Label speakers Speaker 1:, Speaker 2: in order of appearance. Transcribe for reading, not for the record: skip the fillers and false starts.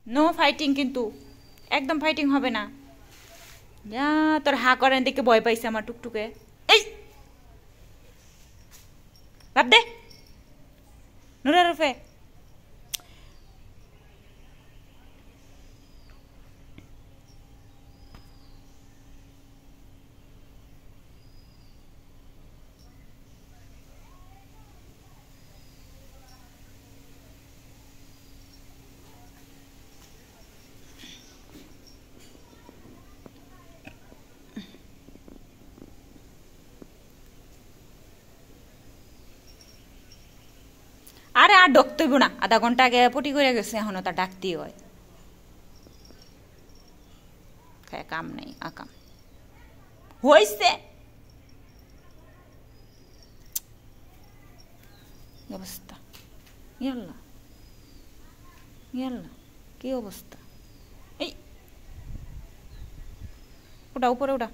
Speaker 1: No fighting কিন্তু, একদম fighting হবে না। যা, তোর হা করেন দেখে ভয় পাইছে আমার টুকটুকে। এই ভাব দে নুরার রূপে। আরে আর ডকতেইব না, আধা ঘন্টা আগে পটি করে গেছে, এখনো তার ডাকতেই হয়। কাম নেই আকাম হইছে। অবস্থা, ইয়াল্লা ইয়াল্লা, কি অবস্থা। এই ওটা উপরে ওটা।